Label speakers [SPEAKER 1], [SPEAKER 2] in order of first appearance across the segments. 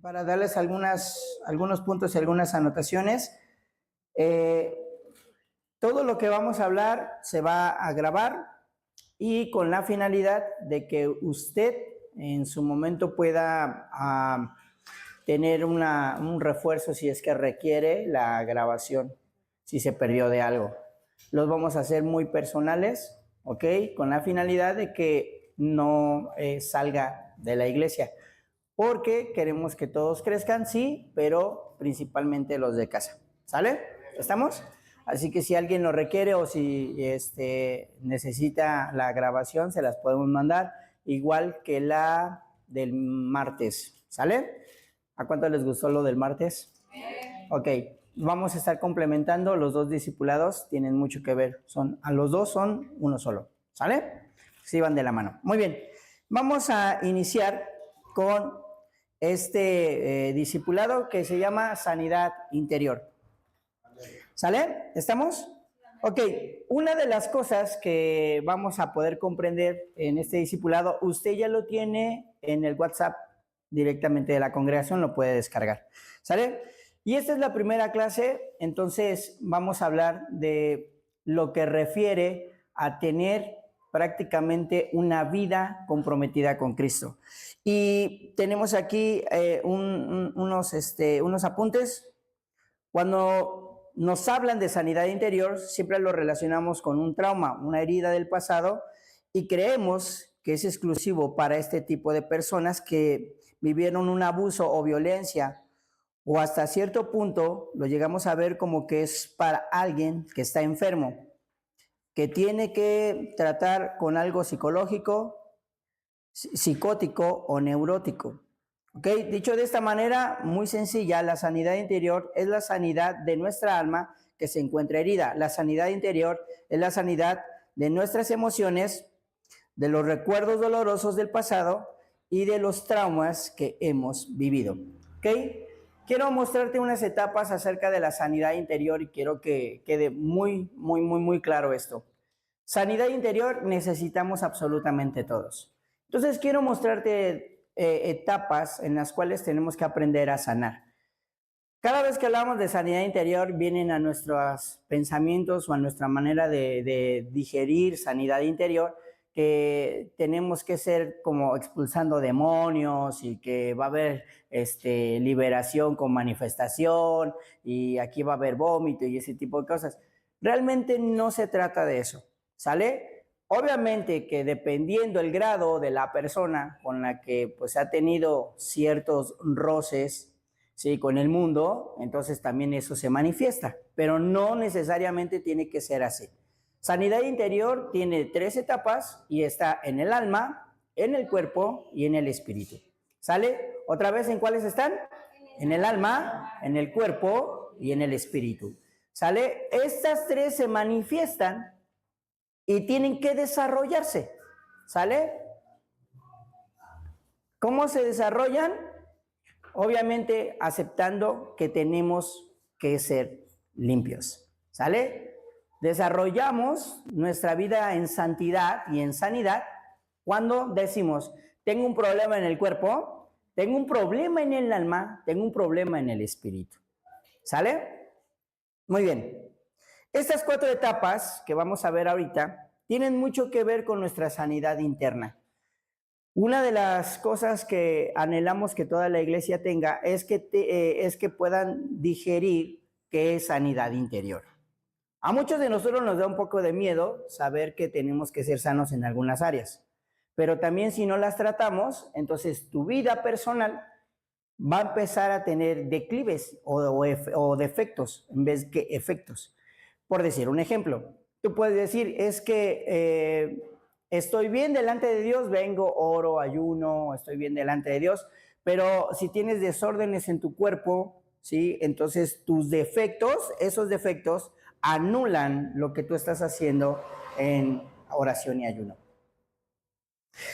[SPEAKER 1] para darles algunos puntos y algunas anotaciones. Todo lo que vamos a hablar se va a grabar y con la finalidad de que usted en su momento pueda tener un refuerzo si es que requiere la grabación, si se perdió de algo. Los vamos a hacer muy personales, ¿ok? Con la finalidad de que no salga de la iglesia, porque queremos que todos crezcan, sí, pero principalmente los de casa, ¿sale? ¿Estamos? Así que si alguien lo requiere o si necesita la grabación, se las podemos mandar, igual que la del martes, ¿sale? ¿A cuánto les gustó lo del martes? Ok, vamos a estar complementando, los dos discipulados tienen mucho que ver, a los dos son uno solo, ¿sale? Sí van de la mano. Muy bien, vamos a iniciar con este discipulado que se llama Sanidad Interior. ¿Sale? ¿Estamos? Ok, una de las cosas que vamos a poder comprender en este discipulado, usted ya lo tiene en el WhatsApp directamente de la congregación, lo puede descargar. ¿Sale? Y esta es la primera clase, entonces vamos a hablar de lo que refiere a tener prácticamente una vida comprometida con Cristo. Y tenemos aquí unos apuntes. Cuando nos hablan de sanidad interior, siempre lo relacionamos con un trauma, una herida del pasado, y creemos que es exclusivo para este tipo de personas que vivieron un abuso o violencia, o hasta cierto punto lo llegamos a ver como que es para alguien que está enfermo, que tiene que tratar con algo psicológico, psicótico o neurótico. ¿Ok? Dicho de esta manera muy sencilla, la sanidad interior es la sanidad de nuestra alma que se encuentra herida. La sanidad interior es la sanidad de nuestras emociones, de los recuerdos dolorosos del pasado y de los traumas que hemos vivido. ¿Ok? Quiero mostrarte unas etapas acerca de la sanidad interior y quiero que quede muy claro esto. Sanidad interior necesitamos absolutamente todos. Entonces quiero mostrarte etapas en las cuales tenemos que aprender a sanar. Cada vez que hablamos de sanidad interior vienen a nuestros pensamientos o a nuestra manera de digerir sanidad interior que tenemos que ser como expulsando demonios y que va a haber liberación con manifestación y aquí va a haber vómito y ese tipo de cosas. Realmente no se trata de eso, ¿sale? Obviamente que dependiendo el grado de la persona con la que pues ha tenido ciertos roces, ¿sí?, con el mundo, entonces también eso se manifiesta, pero no necesariamente tiene que ser así. Sanidad interior tiene 3 etapas y está en el alma, en el cuerpo y en el espíritu. ¿Sale? ¿Otra vez en cuáles están? En el alma, en el cuerpo y en el espíritu. ¿Sale? Estas 3 se manifiestan y tienen que desarrollarse, ¿sale? ¿Cómo se desarrollan? Obviamente aceptando que tenemos que ser limpios, ¿sale? Desarrollamos nuestra vida en santidad y en sanidad cuando decimos, tengo un problema en el cuerpo, tengo un problema en el alma, tengo un problema en el espíritu, ¿sale? Muy bien. Estas 4 etapas que vamos a ver ahorita tienen mucho que ver con nuestra sanidad interna. Una de las cosas que anhelamos que toda la iglesia tenga es que puedan digerir qué es sanidad interior. A muchos de nosotros nos da un poco de miedo saber que tenemos que ser sanos en algunas áreas, pero también si no las tratamos, entonces tu vida personal va a empezar a tener declives o defectos en vez de efectos. Por decir un ejemplo, tú puedes decir, es que estoy bien delante de Dios, vengo, oro, ayuno, estoy bien delante de Dios, pero si tienes desórdenes en tu cuerpo, ¿sí?, entonces tus defectos, esos defectos, anulan lo que tú estás haciendo en oración y ayuno.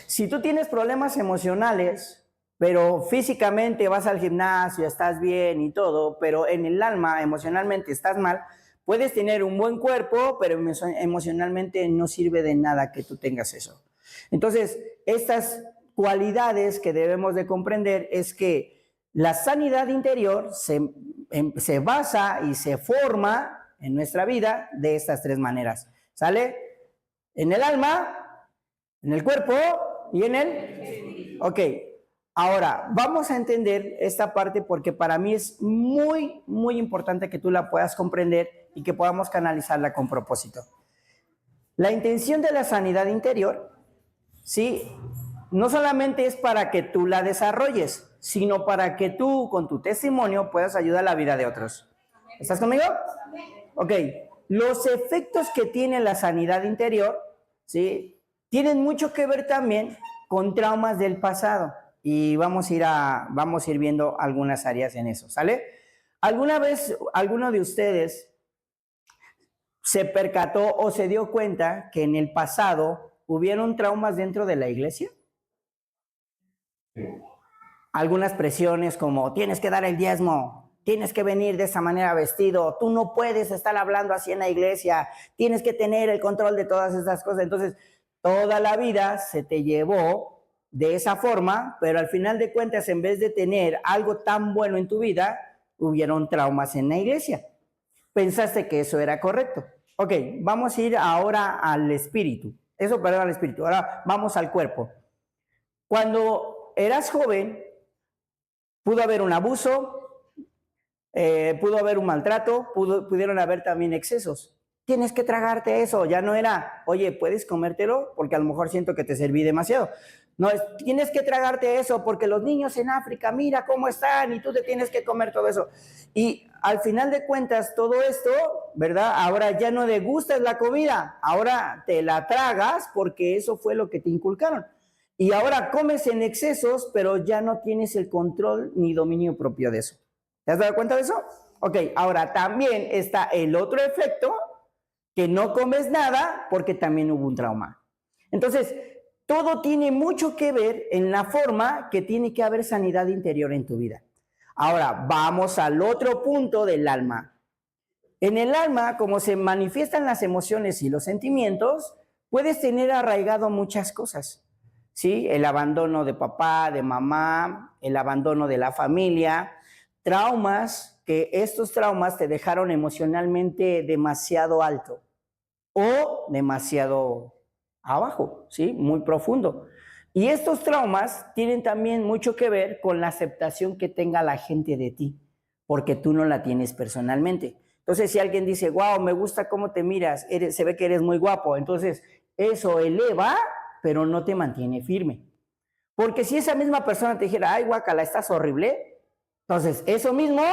[SPEAKER 1] Si tú tienes problemas emocionales, pero físicamente vas al gimnasio, estás bien y todo, pero en el alma emocionalmente estás mal, puedes tener un buen cuerpo, pero emocionalmente no sirve de nada que tú tengas eso. Entonces, estas cualidades que debemos de comprender es que La sanidad interior se basa y se forma en nuestra vida de estas tres maneras. ¿Sale? En el alma, en el cuerpo y en el... Ok, ahora vamos a entender esta parte porque para mí es muy, muy importante que tú la puedas comprender y que podamos canalizarla con propósito. La intención de la sanidad interior, ¿sí? No solamente es para que tú la desarrolles, sino para que tú, con tu testimonio, puedas ayudar a la vida de otros. ¿Estás conmigo? Ok. Los efectos que tiene la sanidad interior, ¿sí? Tienen mucho que ver también con traumas del pasado. Y vamos a ir viendo algunas áreas en eso, ¿sale? ¿Alguna vez alguno de ustedes se percató o se dio cuenta que en el pasado hubieron traumas dentro de la iglesia? Algunas presiones como tienes que dar el diezmo, tienes que venir de esa manera vestido, tú no puedes estar hablando así en la iglesia, tienes que tener el control de todas esas cosas. Entonces, toda la vida se te llevó de esa forma, pero al final de cuentas, en vez de tener algo tan bueno en tu vida, hubieron traumas en la iglesia. Pensaste que eso era correcto. Ok, vamos a ir ahora al espíritu. Perdón, al espíritu. Ahora vamos al cuerpo. Cuando eras joven, pudo haber un abuso, pudo haber un maltrato, pudieron haber también excesos. Tienes que tragarte eso. Ya no era, oye, ¿puedes comértelo? Porque a lo mejor siento que te serví demasiado. No, tienes que tragarte eso porque los niños en África, mira cómo están y tú te tienes que comer todo eso. Y al final de cuentas, todo esto, ¿verdad? Ahora ya no degustas la comida, ahora te la tragas porque eso fue lo que te inculcaron. Y ahora comes en excesos, pero ya no tienes el control ni dominio propio de eso. ¿Te has dado cuenta de eso? Ok, ahora también está el otro efecto, que no comes nada porque también hubo un trauma. Entonces, todo tiene mucho que ver en la forma que tiene que haber sanidad interior en tu vida. Ahora, vamos al otro punto del alma. En el alma, como se manifiestan las emociones y los sentimientos, puedes tener arraigado muchas cosas. ¿Sí? El abandono de papá, de mamá, el abandono de la familia, traumas, que estos traumas te dejaron emocionalmente demasiado alto o demasiado abajo, ¿sí? Muy profundo. Y estos traumas tienen también mucho que ver con la aceptación que tenga la gente de ti, porque tú no la tienes personalmente. Entonces, si alguien dice, wow, me gusta cómo te miras, se ve que eres muy guapo, entonces eso eleva, pero no te mantiene firme. Porque si esa misma persona te dijera, ay, guácala, estás horrible, entonces eso mismo,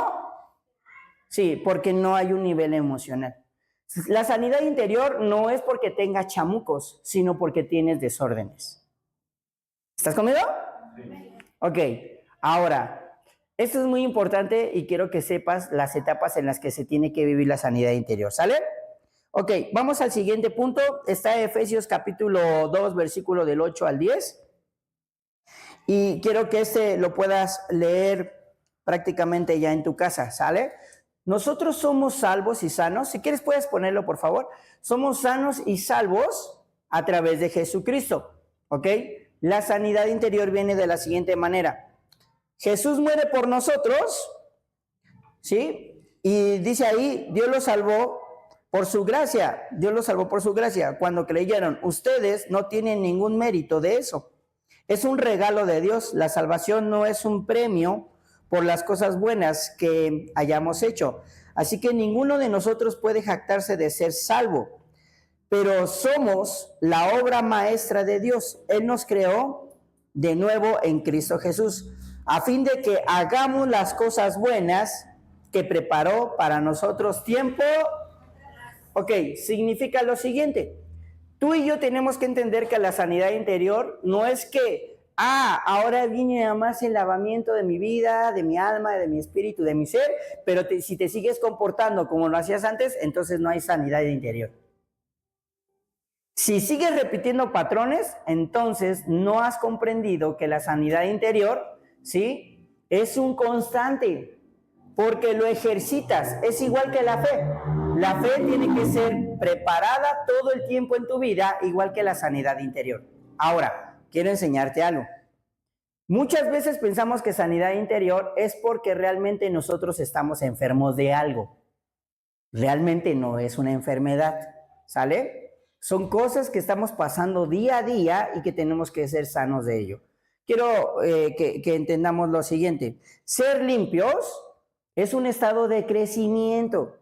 [SPEAKER 1] sí, porque no hay un nivel emocional. La sanidad interior no es porque tengas chamucos, sino porque tienes desórdenes. ¿Estás conmigo? Sí. Ok, ahora, esto es muy importante y quiero que sepas las etapas en las que se tiene que vivir la sanidad interior, ¿sale? Ok, vamos al siguiente punto. Está Efesios capítulo 2, versículo del 8 al 10. Y quiero que lo puedas leer prácticamente ya en tu casa, ¿sale? Nosotros somos salvos y sanos. Si quieres puedes ponerlo, por favor. Somos sanos y salvos a través de Jesucristo, ¿ok? La sanidad interior viene de la siguiente manera. Jesús muere por nosotros, ¿sí? Y dice ahí, Dios lo salvó por su gracia. Dios lo salvó por su gracia. Cuando creyeron, ustedes no tienen ningún mérito de eso. Es un regalo de Dios. La salvación no es un premio por las cosas buenas que hayamos hecho. Así que ninguno de nosotros puede jactarse de ser salvo. Pero somos la obra maestra de Dios. Él nos creó de nuevo en Cristo Jesús, a fin de que hagamos las cosas buenas que preparó para nosotros tiempo. Ok, significa lo siguiente. Tú y yo tenemos que entender que la sanidad interior no es que, ahora viene nada más el lavamiento de mi vida, de mi alma, de mi espíritu, de mi ser, pero si te sigues comportando como lo hacías antes, entonces no hay sanidad interior. Si sigues repitiendo patrones, entonces no has comprendido que la sanidad interior, ¿sí? Es un constante, porque lo ejercitas. Es igual que la fe. La fe tiene que ser preparada todo el tiempo en tu vida, igual que la sanidad interior. Ahora, quiero enseñarte algo. Muchas veces pensamos que sanidad interior es porque realmente nosotros estamos enfermos de algo. Realmente no es una enfermedad, ¿sale? Son cosas que estamos pasando día a día y que tenemos que ser sanos de ello. Quiero que entendamos lo siguiente. Ser limpios es un estado de crecimiento.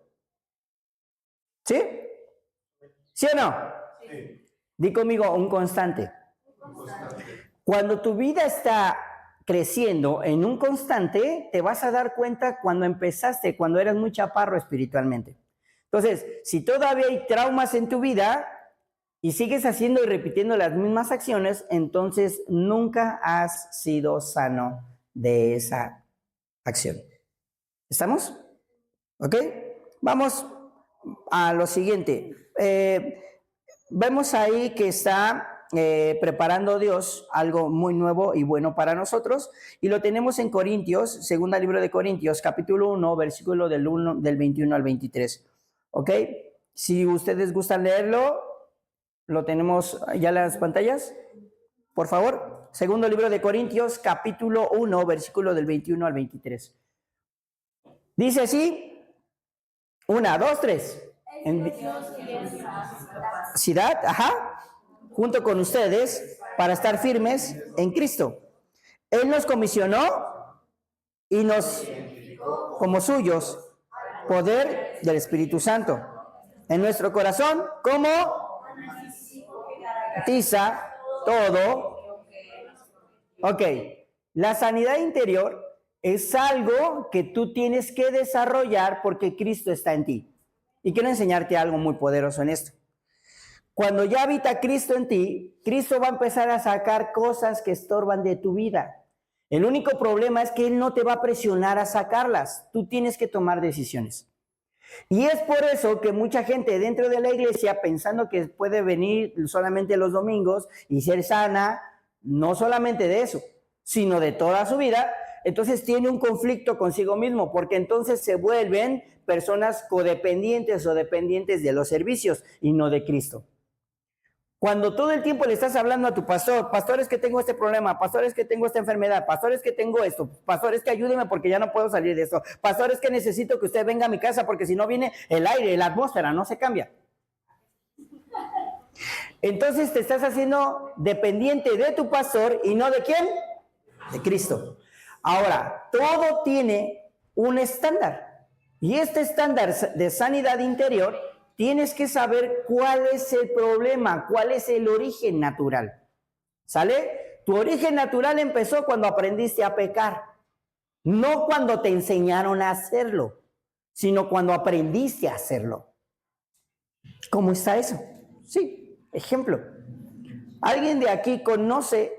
[SPEAKER 1] ¿Sí? ¿Sí o no? Sí. Di conmigo, un constante. Cuando tu vida está creciendo en un constante, te vas a dar cuenta cuando empezaste, cuando eras muy chaparro espiritualmente. Entonces, si todavía hay traumas en tu vida y sigues haciendo y repitiendo las mismas acciones, entonces nunca has sido sano de esa acción. ¿Estamos? ¿Ok? Vamos a lo siguiente. Vemos ahí que está preparando Dios algo muy nuevo y bueno para nosotros, y lo tenemos en Corintios, segunda libro de Corintios, capítulo 1, versículo del 21 al 23. ¿Ok? Si ustedes gustan leerlo, lo tenemos ya en las pantallas, por favor. Segundo libro de Corintios, capítulo 1, versículo del 21 al 23. Dice así, 1, 2, 3. En capacidad, junto con ustedes, para estar firmes en Cristo. Él nos comisionó y nos, como suyos, poder del Espíritu Santo en nuestro corazón, como tiza todo. Ok, la sanidad interior es algo que tú tienes que desarrollar porque Cristo está en ti. Y quiero enseñarte algo muy poderoso en esto. Cuando ya habita Cristo en ti, Cristo va a empezar a sacar cosas que estorban de tu vida. El único problema es que Él no te va a presionar a sacarlas. Tú tienes que tomar decisiones. Y es por eso que mucha gente dentro de la iglesia, pensando que puede venir solamente los domingos y ser sana, no solamente de eso, sino de toda su vida, entonces tiene un conflicto consigo mismo, porque entonces se vuelven personas codependientes o dependientes de los servicios y no de Cristo. Cuando todo el tiempo le estás hablando a tu pastor, pastores que tengo este problema, pastores que tengo esta enfermedad, pastores que tengo esto, pastores que ayúdenme porque ya no puedo salir de esto, pastores que necesito que usted venga a mi casa porque si no viene el aire, la atmósfera, no se cambia. Entonces te estás haciendo dependiente de tu pastor y no de quién, de Cristo. Ahora, todo tiene un estándar y este estándar de sanidad interior tienes que saber cuál es el problema, cuál es el origen natural. ¿Sale? Tu origen natural empezó cuando aprendiste a pecar, no cuando te enseñaron a hacerlo, sino cuando aprendiste a hacerlo. ¿Cómo está eso? Sí, ejemplo. ¿Alguien de aquí conoce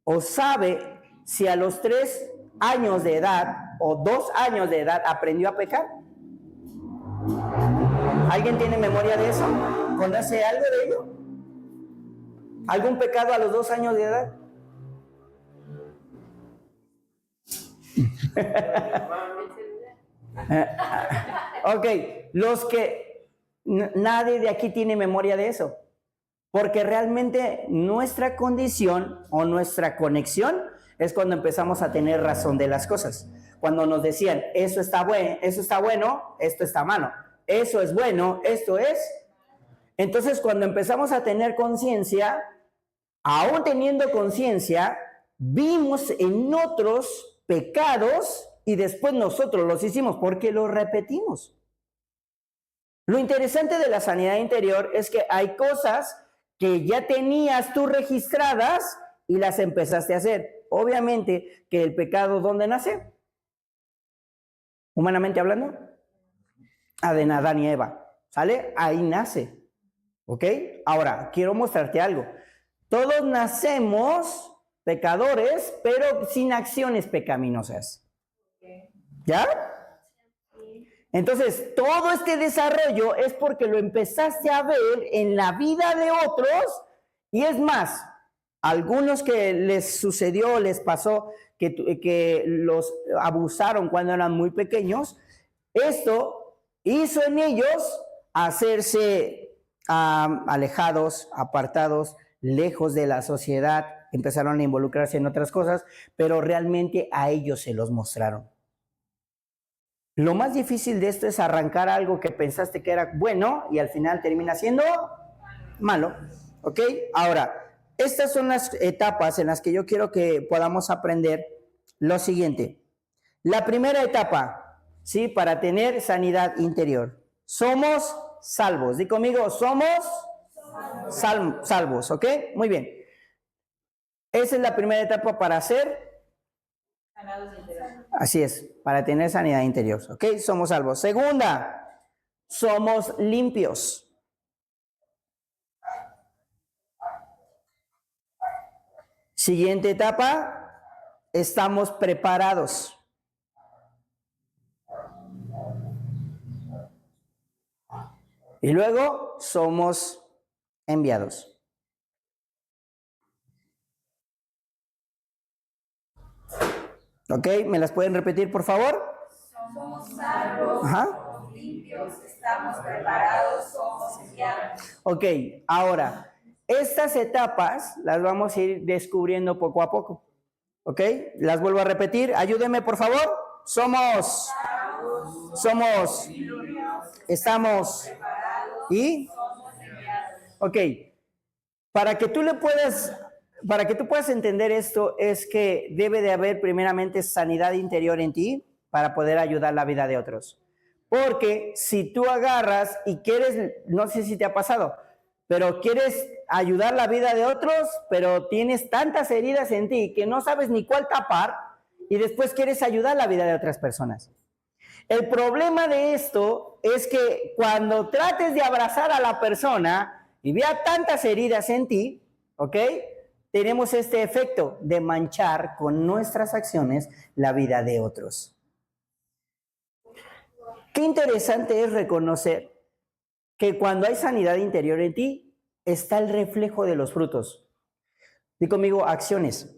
[SPEAKER 1] o sabe si a los 3 años de edad o 2 años de edad aprendió a pecar? ¿Alguien tiene memoria de eso? ¿Conoce algo de ello? ¿Algún pecado a los 2 años de edad? Ok, los que nadie de aquí tiene memoria de eso, porque realmente nuestra condición o nuestra conexión es cuando empezamos a tener razón de las cosas. Cuando nos decían, eso está bueno, esto está malo. Eso es bueno, esto es. Entonces, cuando empezamos a tener conciencia, aún teniendo conciencia, vimos en otros pecados y después nosotros los hicimos porque los repetimos. Lo interesante de la sanidad interior es que hay cosas que ya tenías tú registradas y las empezaste a hacer. Obviamente que el pecado, ¿dónde nace? Humanamente hablando, de Adán y Eva. ¿Sale? Ahí nace. ¿Ok? Ahora, quiero mostrarte algo. Todos nacemos pecadores, pero sin acciones pecaminosas. ¿Ya? Entonces, todo este desarrollo es porque lo empezaste a ver en la vida de otros, y es más, algunos que les sucedió, les pasó que los abusaron cuando eran muy pequeños, esto hizo en ellos hacerse alejados, apartados, lejos de la sociedad, empezaron a involucrarse en otras cosas, pero realmente a ellos se los mostraron. Lo más difícil de esto es arrancar algo que pensaste que era bueno y al final termina siendo malo, ¿ok? Ahora, estas son las etapas en las que yo quiero que podamos aprender lo siguiente. La primera etapa, ¿sí? Para tener sanidad interior. Somos salvos. Di conmigo, somos salvos, ¿ok? Muy bien. Esa es la primera etapa para ser sanados interiores. Así es, para tener sanidad interior, ¿ok? Somos salvos. Segunda, somos limpios. Siguiente etapa, estamos preparados. Y luego somos enviados. ¿Ok? ¿Me las pueden repetir, por favor?
[SPEAKER 2] Somos salvos, somos limpios, estamos preparados, somos enviados.
[SPEAKER 1] Ok, ahora, estas etapas las vamos a ir descubriendo poco a poco. ¿Ok? Las vuelvo a repetir. Ayúdenme, por favor. Somos, estamos y... Ok, para que tú puedas entender esto, es que debe de haber primeramente sanidad interior en ti para poder ayudar la vida de otros. Porque si tú agarras y quieres, no sé si te ha pasado, pero quieres ayudar la vida de otros, pero tienes tantas heridas en ti que no sabes ni cuál tapar y después quieres ayudar la vida de otras personas. El problema de esto es que cuando trates de abrazar a la persona y vea tantas heridas en ti, ¿ok? Tenemos este efecto de manchar con nuestras acciones la vida de otros. Qué interesante es reconocer que cuando hay sanidad interior en ti, está el reflejo de los frutos. Di conmigo, acciones.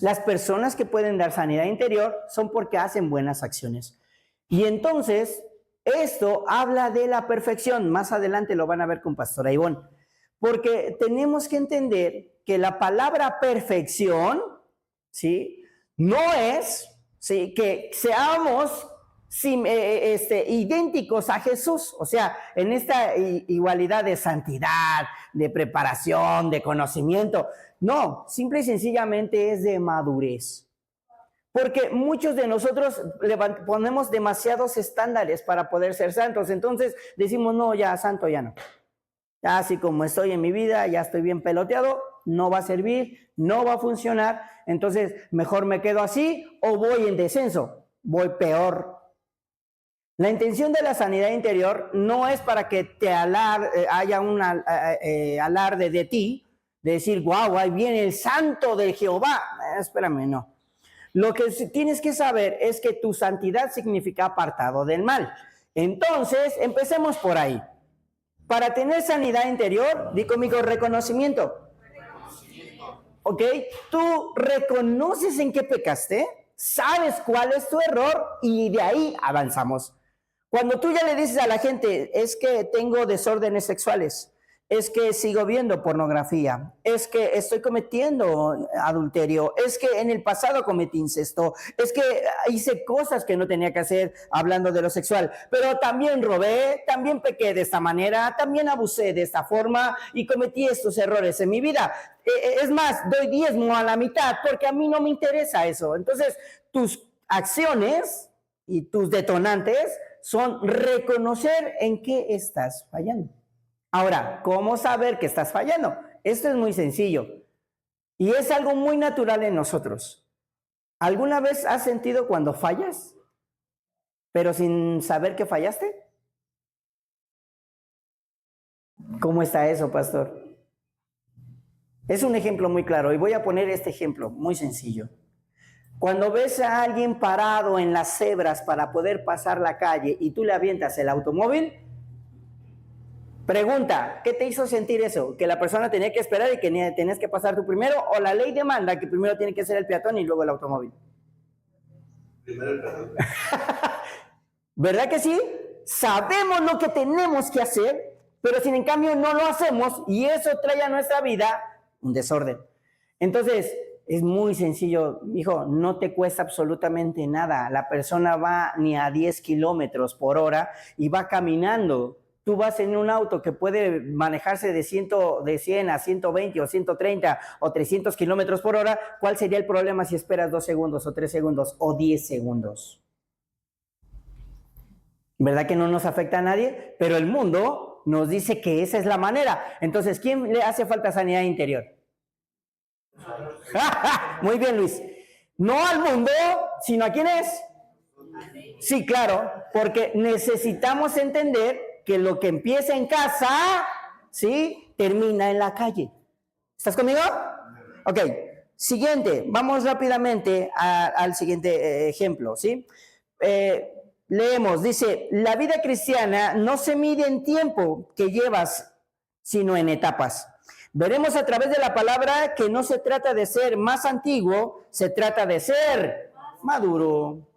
[SPEAKER 1] Las personas que pueden dar sanidad interior son porque hacen buenas acciones. Y entonces, esto habla de la perfección. Más adelante lo van a ver con Pastora Ivonne. Porque tenemos que entender que la palabra perfección, ¿sí? No es, ¿sí?, que seamos idénticos a Jesús. O sea, en esta igualdad de santidad, de preparación, de conocimiento. No, simple y sencillamente es de madurez. Porque muchos de nosotros ponemos demasiados estándares para poder ser santos. Entonces decimos, no, ya santo ya no. Ya así como estoy en mi vida, ya estoy bien peloteado, no va a servir, no va a funcionar. Entonces mejor me quedo así o voy en descenso, voy peor. La intención de la sanidad interior no es para que te haya un alarde de ti, de decir, wow, ahí viene el santo de Jehová. Espérame, no. Lo que tienes que saber es que tu santidad significa apartado del mal. Entonces, empecemos por ahí. Para tener sanidad interior, di conmigo reconocimiento. ¿Ok? Tú reconoces en qué pecaste, sabes cuál es tu error y de ahí avanzamos. Cuando tú ya le dices a la gente, es que tengo desórdenes sexuales, es que sigo viendo pornografía, es que estoy cometiendo adulterio, es que en el pasado cometí incesto, es que hice cosas que no tenía que hacer hablando de lo sexual, pero también robé, también pequé de esta manera, también abusé de esta forma y cometí estos errores en mi vida. Es más, doy diezmo a la mitad porque a mí no me interesa eso. Entonces, tus acciones y tus detonantes son reconocer en qué estás fallando. Ahora, ¿cómo saber que estás fallando? Esto es muy sencillo y es algo muy natural en nosotros. ¿Alguna vez has sentido cuando fallas, pero sin saber que fallaste? ¿Cómo está eso, pastor? Es un ejemplo muy claro y voy a poner este ejemplo muy sencillo. Cuando ves a alguien parado en las cebras para poder pasar la calle y tú le avientas el automóvil, pregunta, ¿qué te hizo sentir eso? ¿Que la persona tenía que esperar y que tenías que pasar tú primero? ¿O la ley demanda que primero tiene que ser el peatón y luego el automóvil?
[SPEAKER 3] Primero el peatón.
[SPEAKER 1] ¿Verdad que sí? Sabemos lo que tenemos que hacer, pero sin en cambio no lo hacemos y eso trae a nuestra vida un desorden. Entonces, es muy sencillo, hijo, no te cuesta absolutamente nada. La persona va ni a 10 kilómetros por hora y va caminando. Tú vas en un auto que puede manejarse de 100 a 120 o 130 o 300 kilómetros por hora. ¿Cuál sería el problema si esperas 2 segundos o 3 segundos o 10 segundos? ¿Verdad que no nos afecta a nadie? Pero el mundo nos dice que esa es la manera. Entonces, ¿quién le hace falta sanidad interior? Muy bien, Luis. No al mundo, sino a quién es. Sí, claro, porque necesitamos entender que lo que empieza en casa, ¿sí? Termina en la calle. ¿Estás conmigo? Ok. Siguiente, vamos rápidamente al siguiente ejemplo, ¿sí? Leemos, dice, la vida cristiana no se mide en tiempo que llevas, sino en etapas. Veremos a través de la palabra que no se trata de ser más antiguo, se trata de ser maduro.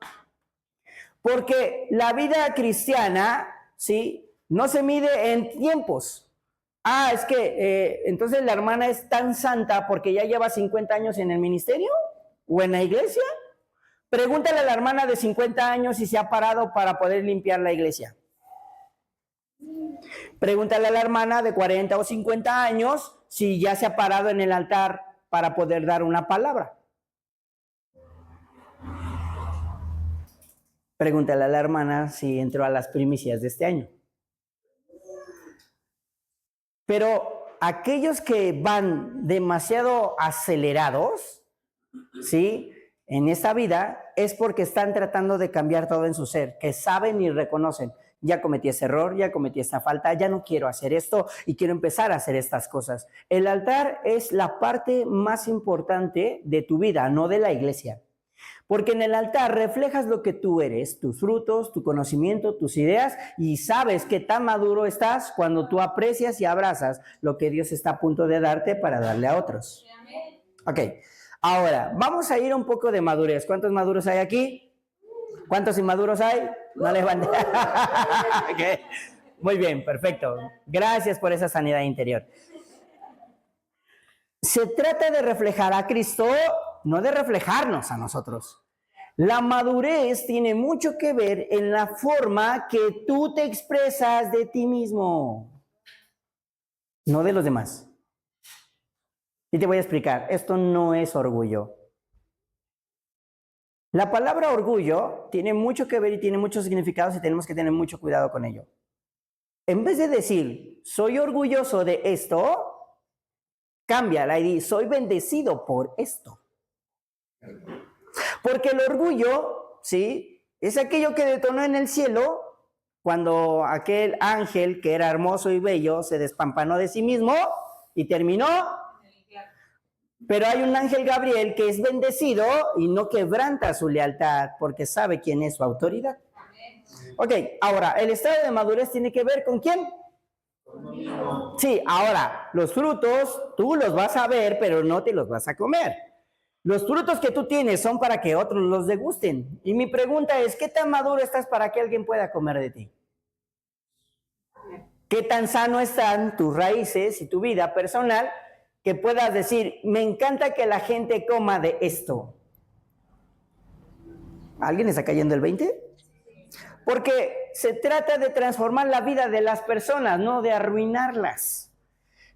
[SPEAKER 1] Porque la vida cristiana, ¿sí? No se mide en tiempos. Es que entonces la hermana es tan santa porque ya lleva 50 años en el ministerio o en la iglesia. Pregúntale a la hermana de 50 años si se ha parado para poder limpiar la iglesia. Pregúntale a la hermana de 40 o 50 años si ya se ha parado en el altar para poder dar una palabra. Pregúntale a la hermana si entró a las primicias de este año. Pero aquellos que van demasiado acelerados, ¿sí? En esta vida es porque están tratando de cambiar todo en su ser, que saben y reconocen, ya cometí ese error, ya cometí esta falta, ya no quiero hacer esto y quiero empezar a hacer estas cosas. El altar es la parte más importante de tu vida, no de la iglesia. Porque en el altar reflejas lo que tú eres, tus frutos, tu conocimiento, tus ideas, y sabes qué tan maduro estás cuando tú aprecias y abrazas lo que Dios está a punto de darte para darle a otros. Ok, ahora vamos a ir un poco de madurez. ¿Cuántos maduros hay aquí? ¿Cuántos inmaduros hay? No levanten. Okay. Muy bien, perfecto. Gracias por esa sanidad interior. Se trata de reflejar a Cristo, no de reflejarnos a nosotros. La madurez tiene mucho que ver en la forma que tú te expresas de ti mismo, no de los demás. Y te voy a explicar, esto no es orgullo. La palabra orgullo tiene mucho que ver y tiene muchos significados y tenemos que tener mucho cuidado con ello. En vez de decir, soy orgulloso de esto, cámbiala y di, soy bendecido por esto. Porque el orgullo, ¿sí? Es aquello que detonó en el cielo cuando aquel ángel que era hermoso y bello se despampanó de sí mismo y terminó. Pero hay un ángel Gabriel que es bendecido y no quebranta su lealtad porque sabe quién es su autoridad. Ok, ahora, el estado de madurez tiene que ver ¿con quién? Conmigo. Sí, ahora, los frutos tú los vas a ver, pero no te los vas a comer. Los frutos que tú tienes son para que otros los degusten. Y mi pregunta es, ¿qué tan maduro estás para que alguien pueda comer de ti? ¿Qué tan sano están tus raíces y tu vida personal que puedas decir, me encanta que la gente coma de esto? ¿Alguien está cayendo el 20? Porque se trata de transformar la vida de las personas, no de arruinarlas.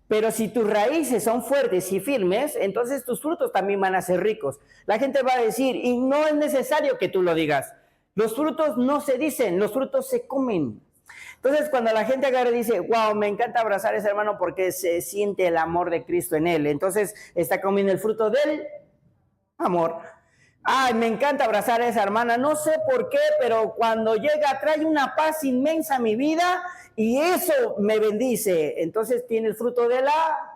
[SPEAKER 1] Pero si tus raíces son fuertes y firmes, entonces tus frutos también van a ser ricos. La gente va a decir, y no es necesario que tú lo digas. Los frutos no se dicen, los frutos se comen. Entonces, cuando la gente agarra y dice, wow, me encanta abrazar a ese hermano porque se siente el amor de Cristo en él. Entonces, está comiendo el fruto del amor. Ay, me encanta abrazar a esa hermana. No sé por qué, pero cuando llega trae una paz inmensa a mi vida y eso me bendice. Entonces, tiene el fruto de la...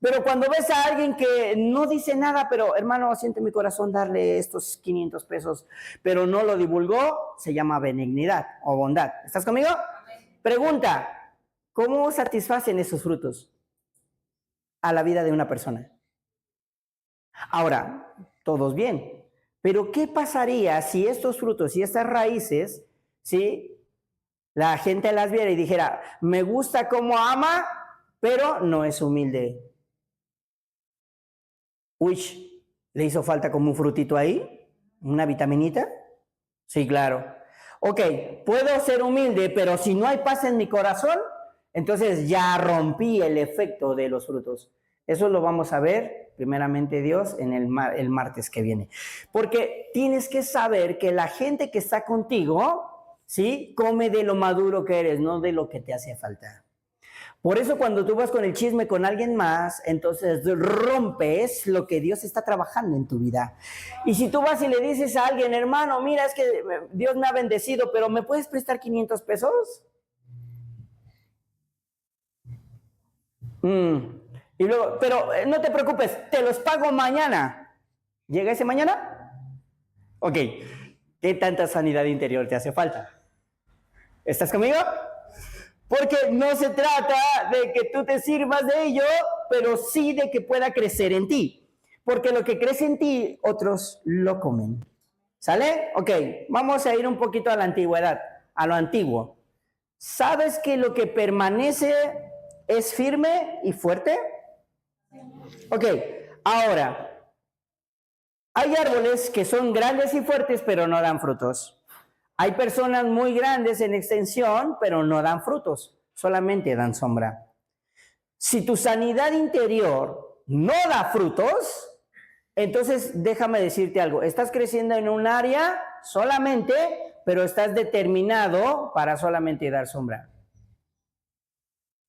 [SPEAKER 1] Pero cuando ves a alguien que no dice nada, pero hermano, siente mi corazón darle estos 500 pesos, pero no lo divulgó, se llama benignidad o bondad. ¿Estás conmigo? Pregunta, ¿cómo satisfacen esos frutos a la vida de una persona? Ahora, todos bien, pero ¿qué pasaría si estos frutos y estas raíces, ¿sí? La gente las viera y dijera, me gusta cómo ama, pero no es humilde? Uy, ¿le hizo falta como un frutito ahí? ¿Una vitaminita? Sí, claro. Ok, puedo ser humilde, pero si no hay paz en mi corazón, entonces ya rompí el efecto de los frutos. Eso lo vamos a ver, primeramente Dios, en el martes que viene. Porque tienes que saber que la gente que está contigo, ¿sí? Come de lo maduro que eres, no de lo que te hace falta. Por eso cuando tú vas con el chisme con alguien más, entonces rompes lo que Dios está trabajando en tu vida. Y si tú vas y le dices a alguien, hermano, mira, es que Dios me ha bendecido, pero ¿me puedes prestar 500 pesos? Y luego, pero no te preocupes, te los pago mañana. ¿Llega ese mañana? Ok, ¿qué tanta sanidad interior te hace falta? ¿Estás conmigo? Porque no se trata de que tú te sirvas de ello, pero sí de que pueda crecer en ti. Porque lo que crece en ti, otros lo comen. ¿Sale? Ok, vamos a ir un poquito a la antigüedad, a lo antiguo. ¿Sabes que lo que permanece es firme y fuerte? Ok, ahora, hay árboles que son grandes y fuertes, pero no dan frutos. Hay personas muy grandes en extensión, pero no dan frutos, solamente dan sombra. Si tu sanidad interior no da frutos, entonces déjame decirte algo, estás creciendo en un área solamente, pero estás determinado para solamente dar sombra.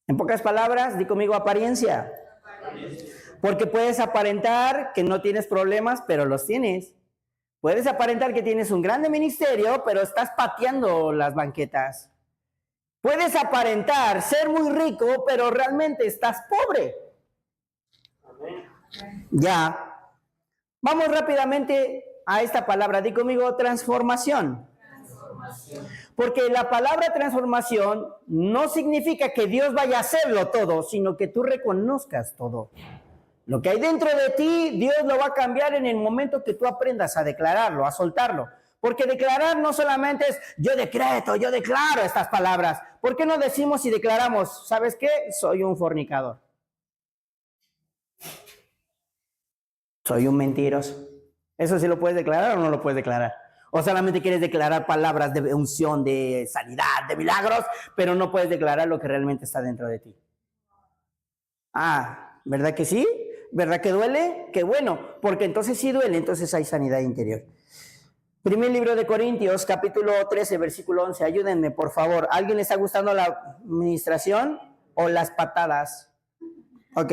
[SPEAKER 1] En pocas palabras, di conmigo apariencia. Porque puedes aparentar que no tienes problemas, pero los tienes. Puedes aparentar que tienes un grande ministerio, pero estás pateando las banquetas. Puedes aparentar ser muy rico, pero realmente estás pobre. Ya. Vamos rápidamente a esta palabra. Di conmigo transformación. Porque la palabra transformación no significa que Dios vaya a hacerlo todo, sino que tú reconozcas todo. Lo que hay dentro de ti, Dios lo va a cambiar en el momento que tú aprendas a declararlo, a soltarlo. Porque declarar no solamente es yo decreto, yo declaro estas palabras. ¿Por qué no decimos y declaramos, ¿sabes qué? Soy un fornicador. Soy un mentiroso. ¿Eso sí lo puedes declarar o no lo puedes declarar? O solamente quieres declarar palabras de unción, de sanidad, de milagros, pero no puedes declarar lo que realmente está dentro de ti. Ah, ¿verdad que sí? ¿Verdad que duele? Qué bueno, porque entonces sí duele, entonces hay sanidad interior. Primer libro de Corintios, capítulo 13, versículo 11. Ayúdenme, por favor. ¿Alguien le está gustando la administración o las patadas? Ok.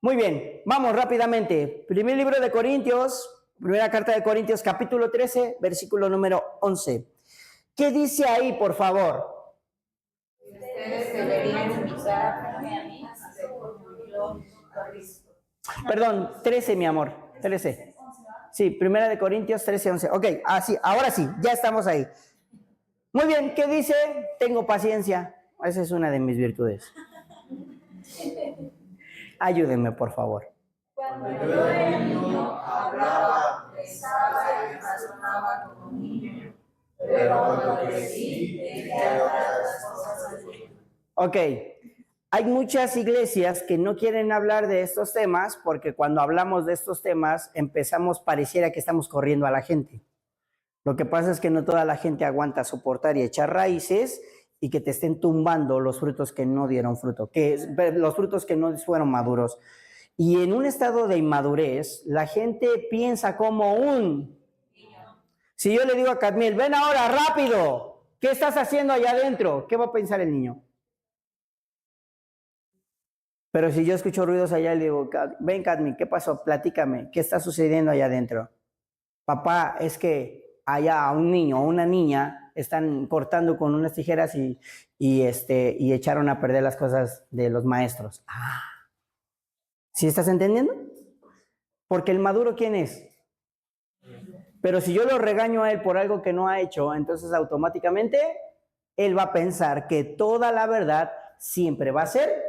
[SPEAKER 1] Muy bien, vamos rápidamente. Primer libro de Corintios, primera carta de Corintios, capítulo 13, versículo número 11. ¿Qué dice ahí, por favor?
[SPEAKER 2] Ustedes deberían imitar a mí, a Cristo.
[SPEAKER 1] Perdón, 13, mi amor, 13. Sí, primera de Corintios 13, 11. Ok, así, ahora sí, ya estamos ahí. Muy bien, ¿qué dice? Tengo paciencia. Esa es una de mis virtudes. Ayúdenme, por favor.
[SPEAKER 2] Cuando yo era niño, hablaba, pensaba y razonaba como niño. Pero cuando crecí, dejé atrás las cosas del niño.
[SPEAKER 1] Ok, hay muchas iglesias que no quieren hablar de estos temas porque cuando hablamos de estos temas pareciera que estamos corriendo a la gente. Lo que pasa es que no toda la gente aguanta soportar y echar raíces y que te estén tumbando los frutos que no dieron fruto, los frutos que no fueron maduros. Y en un estado de inmadurez, la gente piensa como un... Si yo le digo a Cadmiel, ven ahora, rápido, ¿qué estás haciendo allá adentro? ¿Qué va a pensar el niño? Pero si yo escucho ruidos allá y le digo, ven Cadmi, ¿qué pasó? Platícame, ¿qué está sucediendo allá adentro? Papá, es que allá un niño o una niña están cortando con unas tijeras y echaron a perder las cosas de los maestros. Ah, ¿sí estás entendiendo? Porque el maduro, ¿quién es? Pero si yo lo regaño a él por algo que no ha hecho, entonces automáticamente él va a pensar que toda la verdad siempre va a ser,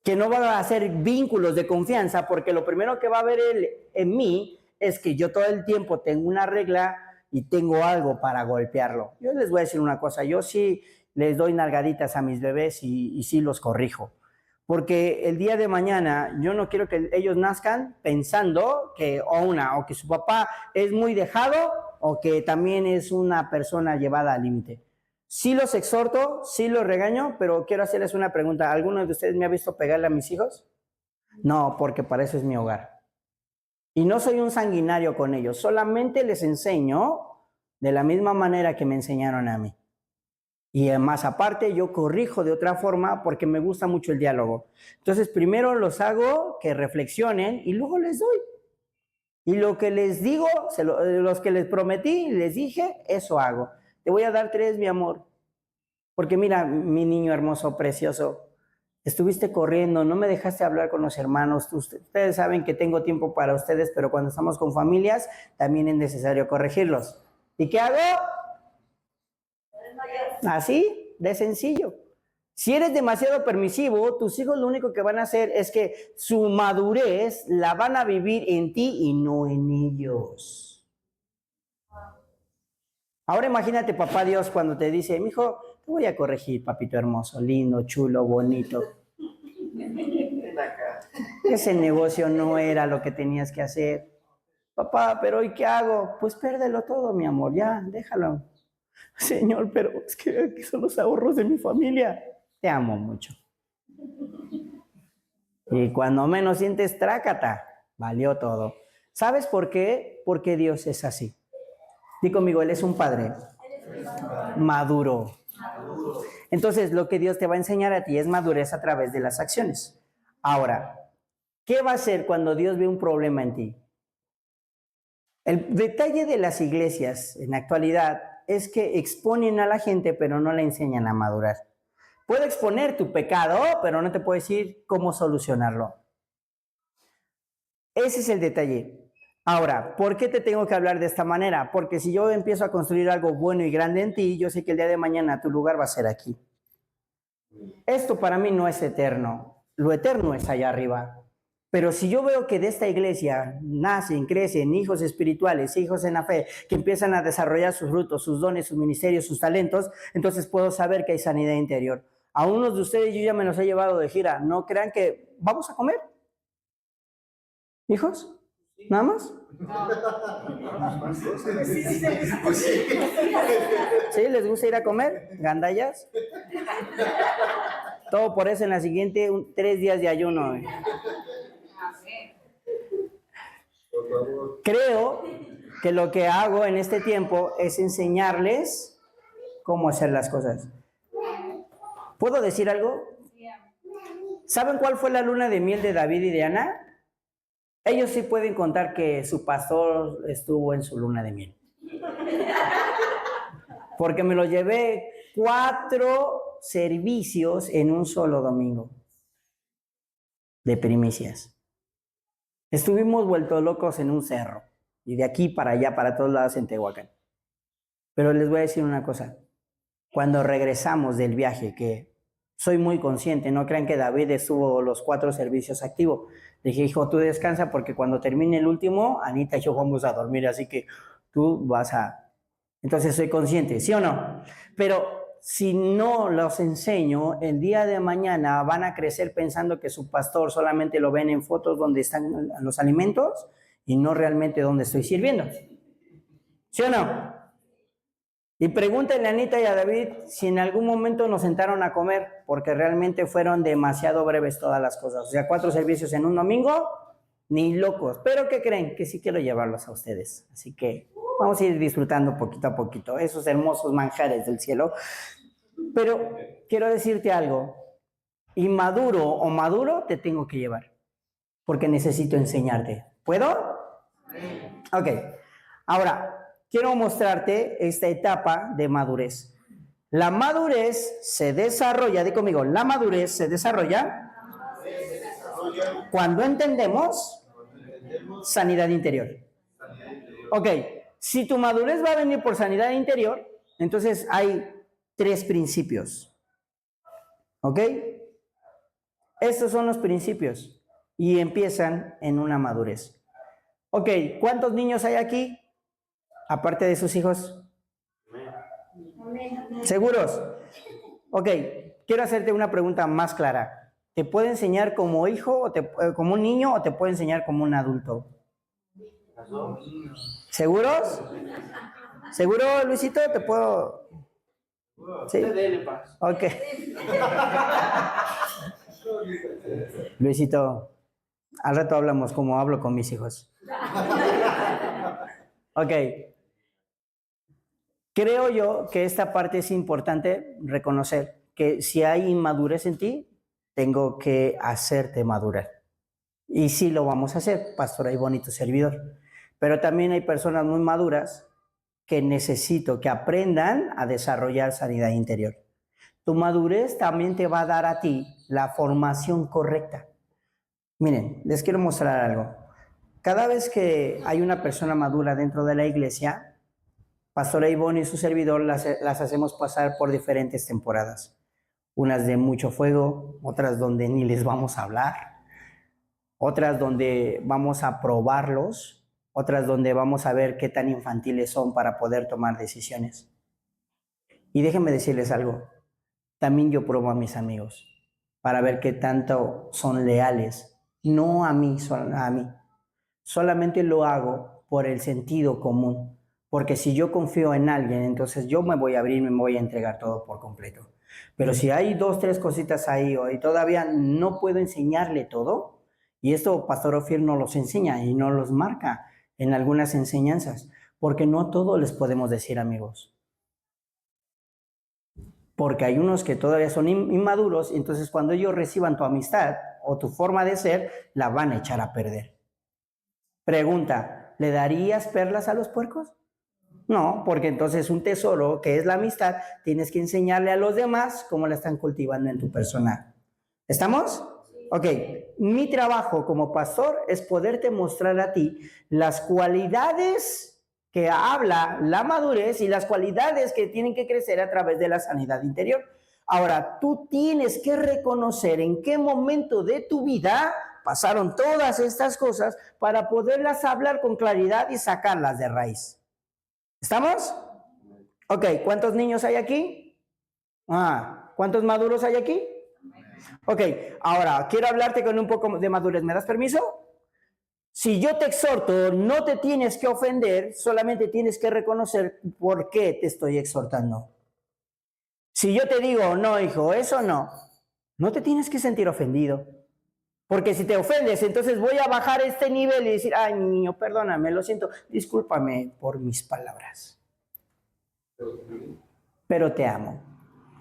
[SPEAKER 1] que no va a hacer vínculos de confianza, porque lo primero que va a ver él en mí es que yo todo el tiempo tengo una regla y tengo algo para golpearlo. Yo les voy a decir una cosa, yo sí les doy nalgaditas a mis bebés y sí los corrijo, Porque el día de mañana yo no quiero que ellos nazcan pensando que o que su papá es muy dejado o que también es una persona llevada al límite. Sí los exhorto, sí los regaño, pero quiero hacerles una pregunta. ¿Alguno de ustedes me ha visto pegarle a mis hijos? No, porque para eso es mi hogar. Y no soy un sanguinario con ellos, solamente les enseño de la misma manera que me enseñaron a mí. Y más aparte, yo corrijo de otra forma porque me gusta mucho el diálogo. Entonces, primero los hago que reflexionen y luego les doy. Y lo que les digo, los que les prometí, les dije, eso hago. Te voy a dar 3, mi amor. Porque mira, mi niño hermoso, precioso, estuviste corriendo, no me dejaste hablar con los hermanos. Ustedes saben que tengo tiempo para ustedes, pero cuando estamos con familias, también es necesario corregirlos. ¿Y qué hago? Así, de sencillo. Si eres demasiado permisivo, tus hijos lo único que van a hacer es que su madurez la van a vivir en ti y no en ellos. Ahora imagínate, papá Dios, cuando te dice, mijo, te voy a corregir, papito hermoso, lindo, chulo, bonito. Ese negocio no era lo que tenías que hacer. Papá, pero ¿y qué hago? Pues pérdelo todo, mi amor, ya, déjalo. Señor, pero es que aquí son los ahorros de mi familia. Te amo mucho. Y cuando menos sientes trácata, valió todo. ¿Sabes por qué? Porque Dios es así. Di conmigo, Él es un padre maduro. Entonces, lo que Dios te va a enseñar a ti es madurez a través de las acciones. Ahora, ¿qué va a hacer cuando Dios ve un problema en ti? El detalle de las iglesias en la actualidad es que exponen a la gente, pero no la enseñan a madurar. Puedo exponer tu pecado, pero no te puedo decir cómo solucionarlo. Ese es el detalle. Ahora, ¿por qué te tengo que hablar de esta manera? Porque si yo empiezo a construir algo bueno y grande en ti, yo sé que el día de mañana tu lugar va a ser aquí. Esto para mí no es eterno. Lo eterno es allá arriba. Pero si yo veo que de esta iglesia nacen, crecen hijos espirituales, hijos en la fe, que empiezan a desarrollar sus frutos, sus dones, sus ministerios, sus talentos, entonces puedo saber que hay sanidad interior. A unos de ustedes yo ya me los he llevado de gira. No crean que vamos a comer. ¿Hijos? ¿Nada más? ¿Sí? ¿Les gusta ir a comer? ¿Gandallas? Todo por eso en la siguiente 3 días de ayuno. Creo que lo que hago en este tiempo es enseñarles cómo hacer las cosas. ¿Puedo decir algo? ¿Saben cuál fue la luna de miel de David y de Ana? Ellos sí pueden contar que su pastor estuvo en su luna de miel. Porque me lo llevé 4 servicios en un solo domingo de primicias. Estuvimos vueltos locos en un cerro y de aquí para allá, para todos lados en Tehuacán. Pero les voy a decir una cosa. Cuando regresamos del viaje, que soy muy consciente, no crean que David estuvo los 4 servicios activos. Le dije, hijo, tú descansa porque cuando termine el último, Anita y yo vamos a dormir, así que tú vas a... Entonces soy consciente, ¿sí o no? Pero si no los enseño, el día de mañana van a crecer pensando que su pastor solamente lo ven en fotos donde están los alimentos y no realmente donde estoy sirviendo. ¿Sí o no? Y pregúntenle a Anita y a David si en algún momento nos sentaron a comer, porque realmente fueron demasiado breves todas las cosas. O sea, 4 servicios en un domingo, ni locos. Pero ¿qué creen? Que sí quiero llevarlos a ustedes. Así que vamos a ir disfrutando poquito a poquito esos hermosos manjares del cielo. Pero quiero decirte algo. Inmaduro o maduro te tengo que llevar, porque necesito enseñarte. ¿Puedo? Ok. Ahora, quiero mostrarte esta etapa de madurez. La madurez se desarrolla, di conmigo, la madurez se desarrolla cuando entendemos sanidad interior. Ok, si tu madurez va a venir por sanidad interior, entonces hay 3 principios. ¿Ok? Estos son los principios y empiezan en una madurez. Ok, ¿cuántos niños hay aquí? Aparte de sus hijos. ¿Seguros? Ok, quiero hacerte una pregunta más clara. ¿Te puede enseñar como hijo, o como un niño, o te puede enseñar como un adulto? ¿Seguros? ¿Seguro, Luisito? ¿Te puedo...? Sí. Ok. Luisito, al rato hablamos como hablo con mis hijos. Ok. Creo yo que esta parte es importante reconocer que si hay inmadurez en ti, tengo que hacerte madurar. Y sí lo vamos a hacer, Pastor Ivonne y tu servidor. Pero también hay personas muy maduras que necesito que aprendan a desarrollar sanidad interior. Tu madurez también te va a dar a ti la formación correcta. Miren, les quiero mostrar algo. Cada vez que hay una persona madura dentro de la iglesia, Pastor Ivonne y su servidor las hacemos pasar por diferentes temporadas. Unas de mucho fuego, otras donde ni les vamos a hablar, otras donde vamos a probarlos, otras donde vamos a ver qué tan infantiles son para poder tomar decisiones. Y déjenme decirles algo, también yo pruebo a mis amigos para ver qué tanto son leales, no a mí, a mí. Solamente lo hago por el sentido común, porque si yo confío en alguien, entonces yo me voy a abrir, me voy a entregar todo por completo. Pero si hay 2, 3 cositas ahí y todavía no puedo enseñarle todo, y esto Pastor Ophir nos los enseña y nos los marca en algunas enseñanzas, porque no todo les podemos decir, amigos. Porque hay unos que todavía son inmaduros, entonces cuando ellos reciban tu amistad o tu forma de ser, la van a echar a perder. Pregunta, ¿le darías perlas a los puercos? No, porque entonces un tesoro que es la amistad, tienes que enseñarle a los demás cómo la están cultivando en tu persona. ¿Estamos? Ok, mi trabajo como pastor es poderte mostrar a ti las cualidades que habla la madurez y las cualidades que tienen que crecer a través de la sanidad interior. Ahora, tú tienes que reconocer en qué momento de tu vida pasaron todas estas cosas para poderlas hablar con claridad y sacarlas de raíz. ¿Estamos? Ok, ¿cuántos niños hay aquí? ¿Cuántos maduros hay aquí? Ok, ahora quiero hablarte con un poco de madurez. ¿Me das permiso? Si yo te exhorto, no te tienes que ofender, solamente tienes que reconocer por qué te estoy exhortando. Si yo te digo, no, hijo, eso no, no te tienes que sentir ofendido. Porque si te ofendes, entonces voy a bajar este nivel y decir, ay, niño, perdóname, lo siento, discúlpame por mis palabras. Pero te amo.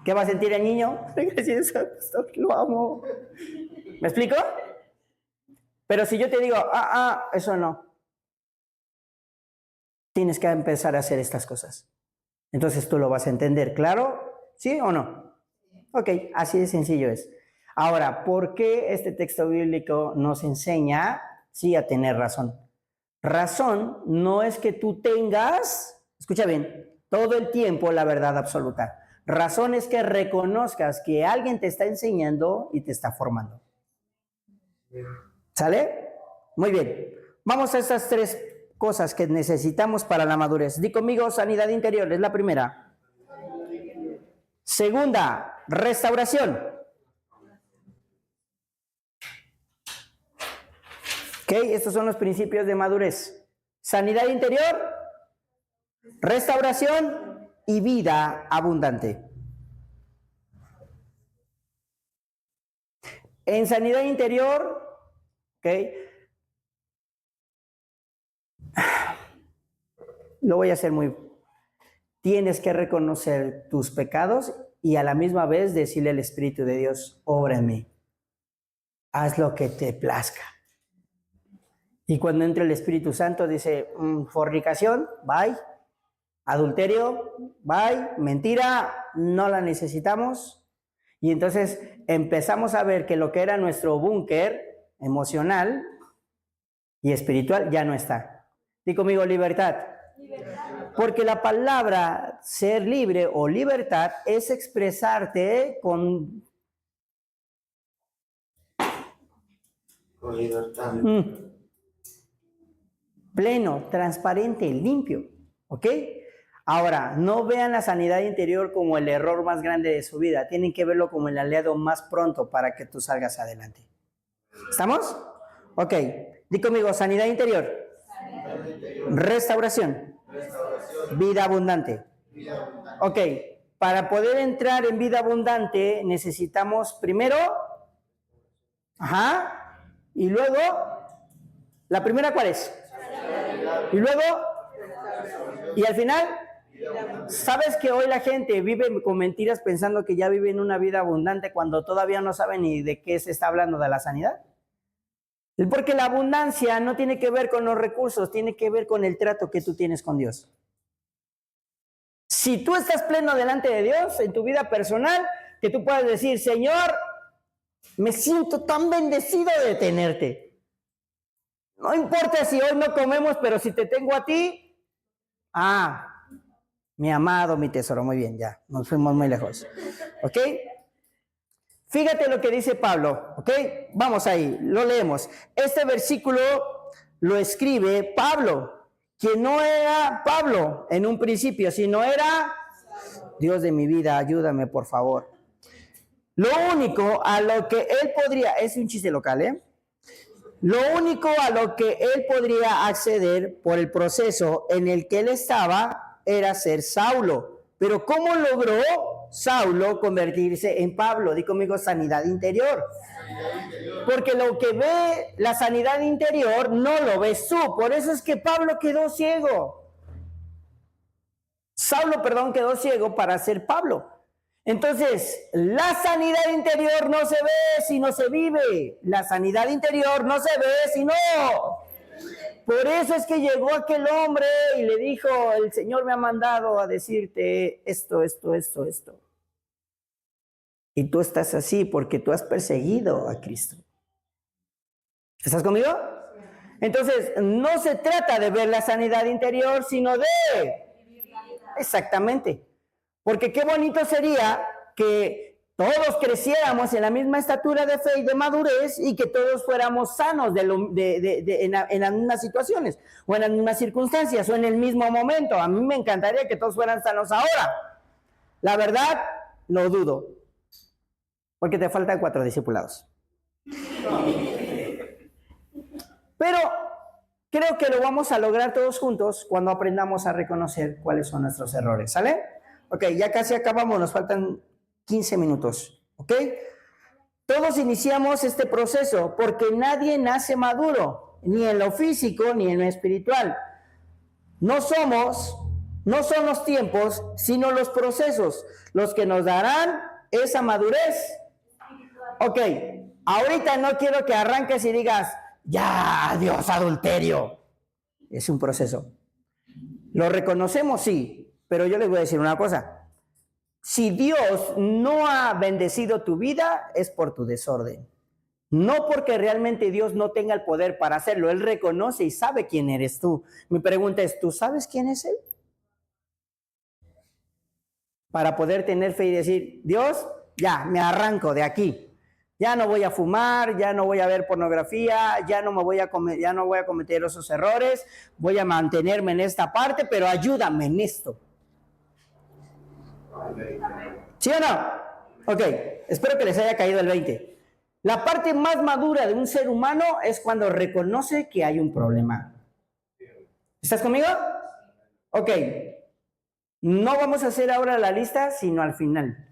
[SPEAKER 1] ¿Qué va a sentir el niño? Gracias, pastor, lo amo. ¿Me explico? Pero si yo te digo, eso no. Tienes que empezar a hacer estas cosas. Entonces tú lo vas a entender, ¿claro? ¿Sí o no? Ok, así de sencillo es. Ahora, ¿por qué este texto bíblico nos enseña, sí, a tener razón? Razón no es que tú tengas, escucha bien, todo el tiempo la verdad absoluta. Razón es que reconozcas que alguien te está enseñando y te está formando. ¿Sale? Muy bien. Vamos a estas 3 cosas que necesitamos para la madurez. Di conmigo, sanidad interior, es la primera. Segunda, restauración. Ok, estos son los principios de madurez. Sanidad interior, restauración y vida abundante. En sanidad interior, ok, lo voy a hacer muy... Tienes que reconocer tus pecados y a la misma vez decirle al Espíritu de Dios, obra en mí. Haz lo que te plazca. Y cuando entra el Espíritu Santo dice, fornicación, bye. Adulterio, bye. Mentira, no la necesitamos. Y entonces empezamos a ver que lo que era nuestro búnker emocional y espiritual ya no está. Di conmigo, libertad. Porque la palabra ser libre o libertad es expresarte con
[SPEAKER 2] libertad.
[SPEAKER 1] Pleno, transparente, limpio. ¿Ok? Ahora, no vean la sanidad interior como el error más grande de su vida. Tienen que verlo como el aliado más pronto para que tú salgas adelante. ¿Estamos? Ok. Di conmigo, sanidad interior. Restauración. Vida abundante. Ok. Para poder entrar en vida abundante necesitamos primero, y luego, ¿la primera cuál es? Y luego, y al final, ¿sabes que hoy la gente vive con mentiras pensando que ya viven una vida abundante cuando todavía no saben ni de qué se está hablando de la sanidad? Es porque la abundancia no tiene que ver con los recursos, tiene que ver con el trato que tú tienes con Dios. Si tú estás pleno delante de Dios en tu vida personal, que tú puedas decir, Señor, me siento tan bendecido de tenerte. No importa si hoy no comemos, pero si te tengo a ti, mi amado, mi tesoro, muy bien, ya, nos fuimos muy lejos. ¿Ok? Fíjate lo que dice Pablo, ¿ok? Vamos ahí, lo leemos. Este versículo lo escribe Pablo, que no era Pablo en un principio, sino era Dios de mi vida, ayúdame por favor. Lo único a lo que él podría, es un chiste local, Lo único a lo que él podría acceder por el proceso en el que él estaba era ser Saulo. Pero ¿cómo logró Saulo convertirse en Pablo? Di conmigo, sanidad interior. Porque lo que ve la sanidad interior no lo ves tú. Por eso es que Pablo quedó ciego. Saulo, quedó ciego para ser Pablo. Entonces, la sanidad interior no se ve si no se vive. La sanidad interior no se ve si no. Por eso es que llegó aquel hombre y le dijo, el Señor me ha mandado a decirte esto. Y tú estás así porque tú has perseguido a Cristo. ¿Estás conmigo? Entonces, no se trata de ver la sanidad interior, sino de... Exactamente. Porque qué bonito sería que todos creciéramos en la misma estatura de fe y de madurez y que todos fuéramos sanos en las mismas situaciones o en las mismas circunstancias o en el mismo momento. A mí me encantaría que todos fueran sanos ahora. La verdad, lo dudo. Porque te faltan 4 discipulados. Pero creo que lo vamos a lograr todos juntos cuando aprendamos a reconocer cuáles son nuestros errores. ¿Sale? Ok, ya casi acabamos, nos faltan 15 minutos. ¿Ok? Todos iniciamos este proceso porque nadie nace maduro, ni en lo físico ni en lo espiritual. No son los tiempos, sino los procesos los que nos darán esa madurez. Ok, ahorita no quiero que arranques y digas, ya, adiós adulterio. Es un proceso. ¿Lo reconocemos? Sí, pero yo les voy a decir una cosa. Si Dios no ha bendecido tu vida, es por tu desorden. No porque realmente Dios no tenga el poder para hacerlo. Él reconoce y sabe quién eres tú. Mi pregunta es, ¿tú sabes quién es Él? Para poder tener fe y decir, Dios, ya, me arranco de aquí. Ya no voy a fumar, ya no voy a ver pornografía, ya no voy a cometer esos errores, voy a mantenerme en esta parte, pero ayúdame en esto. ¿Sí o no? Ok, espero que les haya caído el 20. La parte más madura de un ser humano es cuando reconoce que hay un problema. ¿Estás conmigo? Ok, no vamos a hacer ahora la lista, sino al final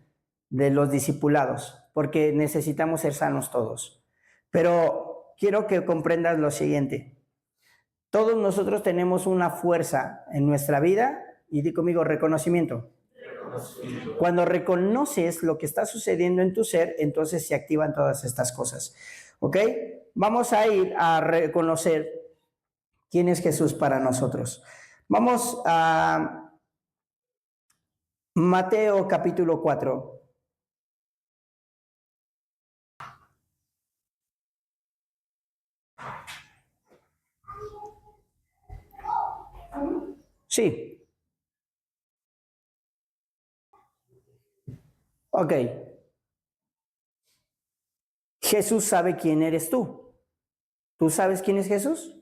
[SPEAKER 1] de los discipulados, porque necesitamos ser sanos todos. Pero quiero que comprendas lo siguiente. Todos nosotros tenemos una fuerza en nuestra vida, y di conmigo, reconocimiento. Cuando reconoces lo que está sucediendo en tu ser, entonces se activan todas estas cosas. ¿Ok? Vamos a ir a reconocer quién es Jesús para nosotros. Vamos a Mateo capítulo 4. Sí. Ok. Jesús sabe quién eres tú. ¿Tú sabes quién es Jesús?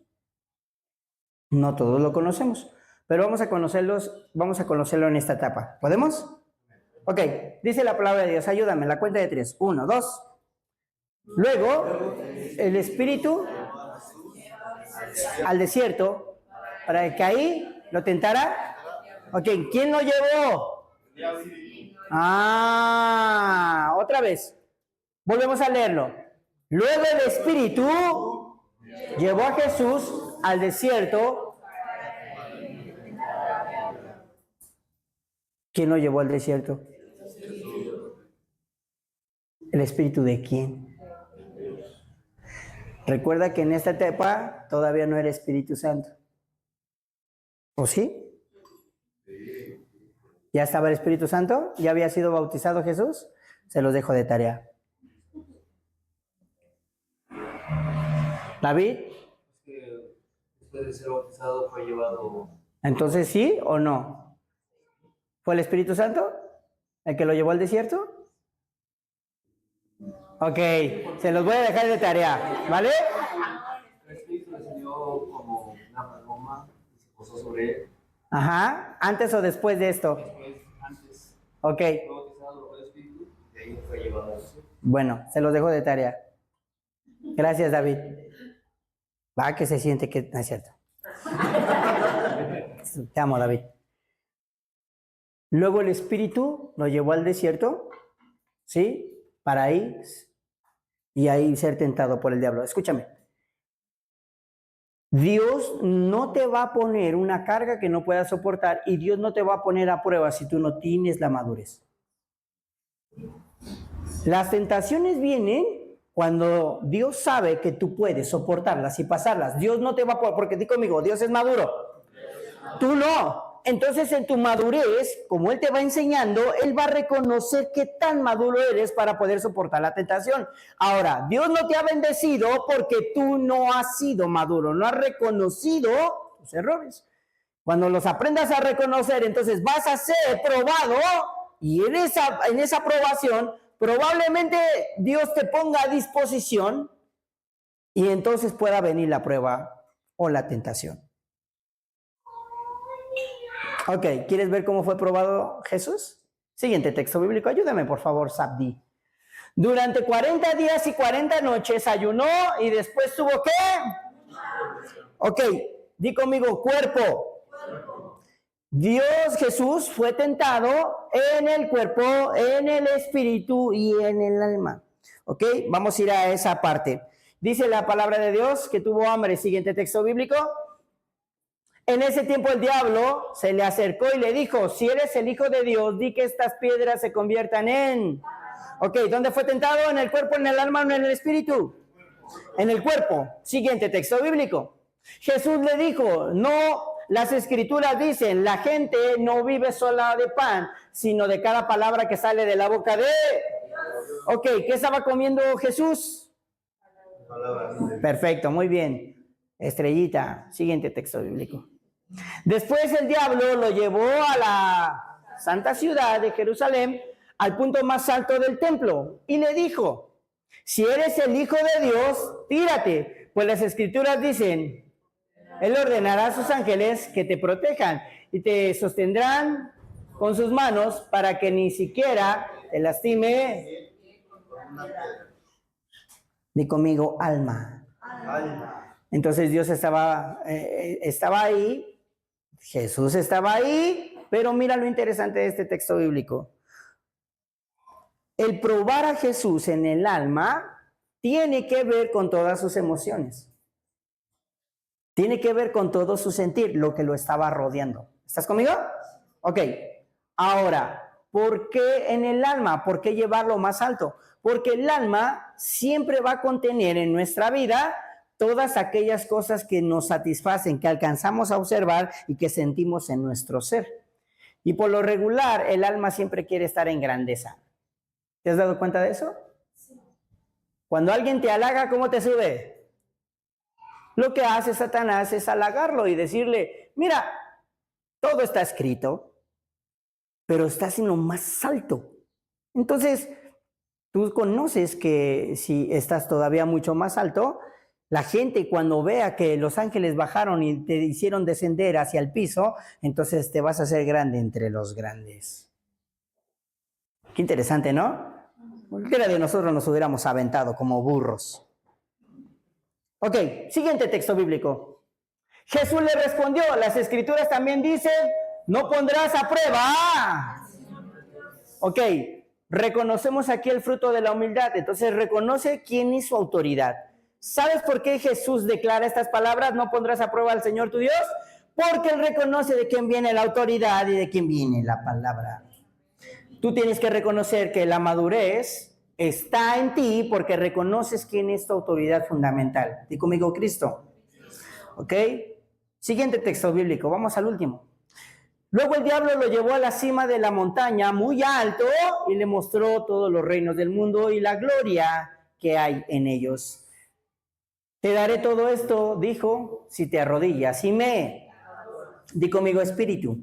[SPEAKER 1] No todos lo conocemos. pero vamos a conocerlo en esta etapa. ¿Podemos? Ok, dice la palabra de Dios, ayúdame, la cuenta de 3. 1, 2. Luego, el Espíritu al desierto, para que ahí lo tentara. Ok, ¿quién lo llevó? Otra vez. Volvemos a leerlo. Luego el Espíritu llevó a Jesús al desierto. ¿Quién lo llevó al desierto? ¿El Espíritu de quién? Recuerda que en esta etapa todavía no era Espíritu Santo. ¿O sí? ¿Ya estaba el Espíritu Santo? ¿Ya había sido bautizado Jesús? Se los dejo de tarea. David.
[SPEAKER 4] Después de ser bautizado fue llevado.
[SPEAKER 1] Entonces, ¿sí o no? ¿Fue el Espíritu Santo el que lo llevó al desierto? Ok, se los voy a dejar de tarea, ¿vale?
[SPEAKER 4] El Espíritu descendió como una paloma y se posó sobre él.
[SPEAKER 1] Ajá, ¿antes o después de esto?
[SPEAKER 4] Después, antes,
[SPEAKER 1] Ok,
[SPEAKER 4] fue bautizado por el Espíritu y de ahí fue llevado al cielo.
[SPEAKER 1] bueno, se los dejo de tarea. Gracias, David. Va, que se siente que no es cierto. Te amo, David. Luego el Espíritu lo llevó al desierto, ¿sí? Para ahí y ahí ser tentado por el diablo. Escúchame. Dios no te va a poner una carga que no puedas soportar y Dios no te va a poner a prueba si tú no tienes la madurez. Las tentaciones vienen cuando Dios sabe que tú puedes soportarlas y pasarlas. Dios no te va a poner, porque di conmigo, Dios es maduro. Tú no. Entonces en tu madurez, como Él te va enseñando, Él va a reconocer qué tan maduro eres para poder soportar la tentación. Ahora, Dios no te ha bendecido porque tú no has sido maduro, no has reconocido tus errores. Cuando los aprendas a reconocer, entonces vas a ser probado y en esa aprobación probablemente Dios te ponga a disposición y entonces pueda venir la prueba o la tentación. Ok, ¿quieres ver cómo fue probado Jesús? Siguiente texto bíblico, ayúdame por favor, Sabdi. Durante 40 días y 40 noches ayunó y después tuvo ¿qué? Ok, di conmigo, cuerpo. Dios Jesús fue tentado en el cuerpo, en el espíritu y en el alma. Ok, vamos a ir a esa parte. Dice la palabra de Dios que tuvo hambre. Siguiente texto bíblico. En ese tiempo el diablo se le acercó y le dijo, si eres el Hijo de Dios, di que estas piedras se conviertan en... Ok, ¿dónde fue tentado? ¿En el cuerpo, en el alma o en el espíritu? En el cuerpo. Siguiente texto bíblico. Jesús le dijo, no, las escrituras dicen, la gente no vive sola de pan, sino de cada palabra que sale de la boca de... Ok, ¿qué estaba comiendo Jesús? Perfecto, muy bien. Estrellita, siguiente texto bíblico. Después el diablo lo llevó a la santa ciudad de Jerusalén, al punto más alto del templo, y le dijo, si eres el Hijo de Dios, tírate, pues las escrituras dicen, Él ordenará a sus ángeles que te protejan y te sostendrán con sus manos para que ni siquiera te lastime. Di conmigo, alma. Entonces Dios estaba ahí, Jesús estaba ahí, pero mira lo interesante de este texto bíblico. El probar a Jesús en el alma tiene que ver con todas sus emociones. Tiene que ver con todo su sentir, lo que lo estaba rodeando. ¿Estás conmigo? Ok. Ahora, ¿por qué en el alma? ¿Por qué llevarlo más alto? Porque el alma siempre va a contener en nuestra vida todas aquellas cosas que nos satisfacen, que alcanzamos a observar y que sentimos en nuestro ser. Y por lo regular, el alma siempre quiere estar en grandeza. ¿Te has dado cuenta de eso? Cuando alguien te halaga, ¿cómo te sube? Lo que hace Satanás es halagarlo y decirle, mira, todo está escrito, pero estás en lo más alto. Entonces, tú conoces que si estás todavía mucho más alto, La gente cuando vea que los ángeles bajaron y te hicieron descender hacia el piso, entonces te vas a hacer grande entre los grandes. Qué interesante, ¿no? Cualquiera de nosotros nos hubiéramos aventado como burros. Ok, siguiente texto bíblico. Jesús le respondió, las escrituras también dicen, no pondrás a prueba. Ok, reconocemos aquí el fruto de la humildad, entonces reconoce quién es su autoridad. ¿Sabes por qué Jesús declara estas palabras? No pondrás a prueba al Señor tu Dios, porque Él reconoce de quién viene la autoridad y de quién viene la palabra. Tú tienes que reconocer que la madurez está en ti porque reconoces quién es tu autoridad fundamental. Di conmigo, Cristo. ¿Ok? Siguiente texto bíblico, vamos al último. Luego el diablo lo llevó a la cima de la montaña, muy alto, y le mostró todos los reinos del mundo y la gloria que hay en ellos. Te daré todo esto, dijo, si te arrodillas y me... Di conmigo, espíritu.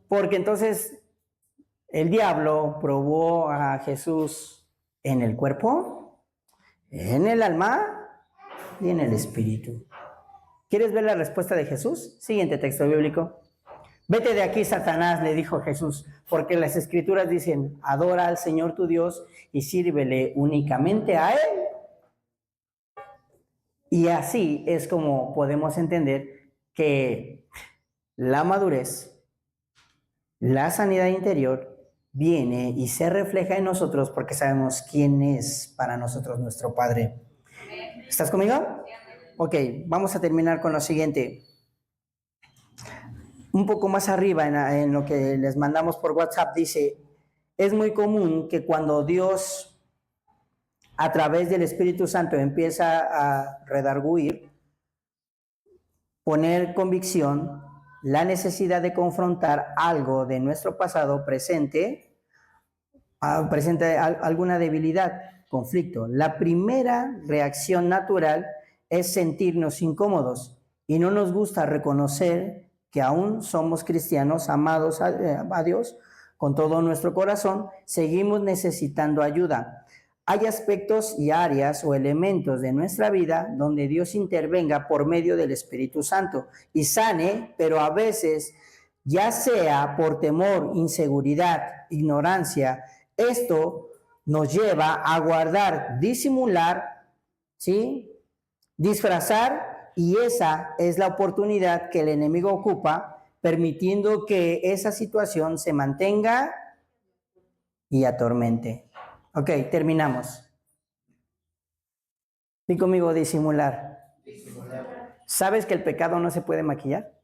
[SPEAKER 1] Porque entonces el diablo probó a Jesús en el cuerpo, en el alma y en el espíritu. ¿Quieres ver la respuesta de Jesús? Siguiente texto bíblico. Vete de aquí, Satanás, le dijo Jesús, porque las escrituras dicen, adora al Señor tu Dios y sírvele únicamente a Él. Y así es como podemos entender que la madurez, la sanidad interior, viene y se refleja en nosotros porque sabemos quién es para nosotros nuestro Padre. ¿Estás conmigo? Ok, vamos a terminar con lo siguiente. Un poco más arriba en lo que les mandamos por WhatsApp dice, es muy común que cuando Dios a través del Espíritu Santo empieza a redarguir, poner convicción, la necesidad de confrontar algo de nuestro pasado presente alguna debilidad, conflicto. La primera reacción natural es sentirnos incómodos y no nos gusta reconocer que aún somos cristianos amados a Dios con todo nuestro corazón, seguimos necesitando ayuda. Hay aspectos y áreas o elementos de nuestra vida donde Dios intervenga por medio del Espíritu Santo y sane, pero a veces, ya sea por temor, inseguridad, ignorancia, esto nos lleva a guardar, disimular, ¿sí? Disfrazar, y esa es la oportunidad que el enemigo ocupa, permitiendo que esa situación se mantenga y atormente. Ok, terminamos. Di conmigo, disimular. ¿Sabes que el pecado no se puede maquillar?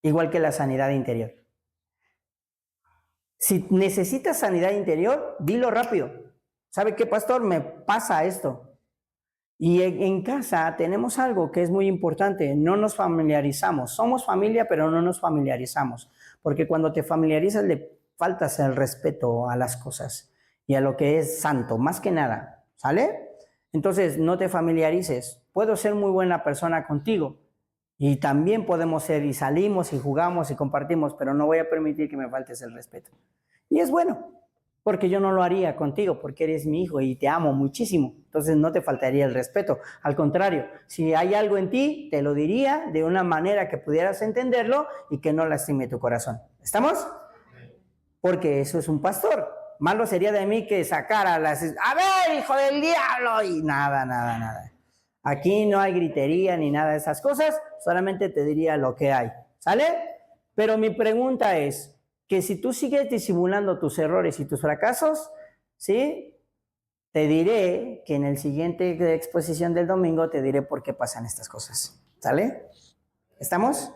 [SPEAKER 1] Igual que la sanidad interior. Si necesitas sanidad interior, dilo rápido. ¿Sabe qué, pastor? Me pasa esto. Y en casa tenemos algo que es muy importante. No nos familiarizamos. Somos familia, pero no nos familiarizamos. Porque cuando te familiarizas, le faltas el respeto a las cosas y a lo que es santo, más que nada, ¿sale? Entonces, no te familiarices. Puedo ser muy buena persona contigo y también podemos ser y salimos y jugamos y compartimos, pero no voy a permitir que me faltes el respeto. Y es bueno, porque yo no lo haría contigo, porque eres mi hijo y te amo muchísimo. Entonces, no te faltaría el respeto. Al contrario, si hay algo en ti, te lo diría de una manera que pudieras entenderlo y que no lastime tu corazón. ¿Estamos? Porque eso es un pastor. Malo sería de mí que sacara las... ¡A ver, hijo del diablo! Y nada. Aquí no hay gritería ni nada de esas cosas, solamente te diría lo que hay, ¿sale? Pero mi pregunta es que si tú sigues disimulando tus errores y tus fracasos, ¿sí? Te diré que en el siguiente exposición del domingo te diré por qué pasan estas cosas, ¿sale? ¿Estamos?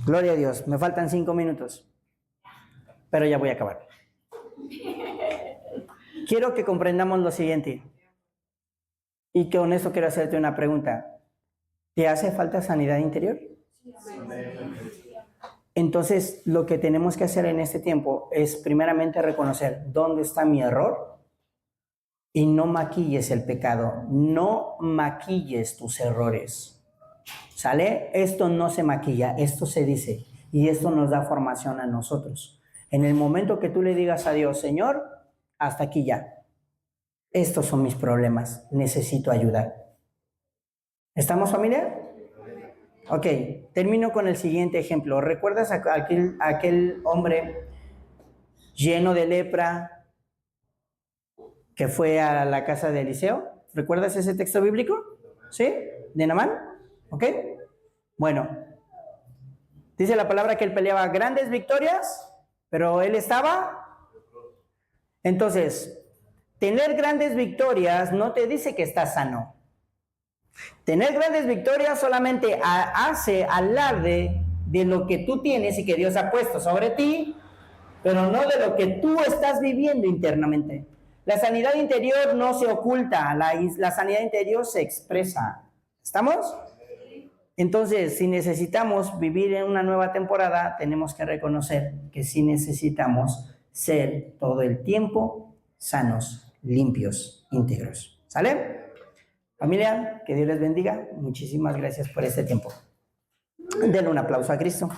[SPEAKER 1] Gloria a Dios, me faltan 5 minutos, pero ya voy a acabar. Quiero que comprendamos lo siguiente, y que con eso quiero hacerte una pregunta. ¿Te hace falta sanidad interior? Entonces, lo que tenemos que hacer en este tiempo es primeramente reconocer dónde está mi error y no maquilles el pecado, no maquilles tus errores, ¿sale? Esto no se maquilla, esto se dice, y esto nos da formación a nosotros. En el momento que tú le digas a Dios, Señor, hasta aquí ya. Estos son mis problemas, necesito ayuda. ¿Estamos, familia? Ok, termino con el siguiente ejemplo. ¿Recuerdas aquel hombre lleno de lepra que fue a la casa de Eliseo? ¿Recuerdas ese texto bíblico? ¿Sí? ¿De Naamán? ¿Ok? Bueno, dice la palabra que él peleaba grandes victorias, pero él estaba... Entonces, tener grandes victorias no te dice que estás sano. Tener grandes victorias solamente hace alarde de lo que tú tienes y que Dios ha puesto sobre ti, pero no de lo que tú estás viviendo internamente. La sanidad interior no se oculta, la sanidad interior se expresa. ¿Estamos? Entonces, si necesitamos vivir en una nueva temporada, tenemos que reconocer que sí necesitamos ser todo el tiempo sanos, limpios, íntegros. ¿Sale? Familia, que Dios les bendiga. Muchísimas gracias por este tiempo. Denle un aplauso a Cristo.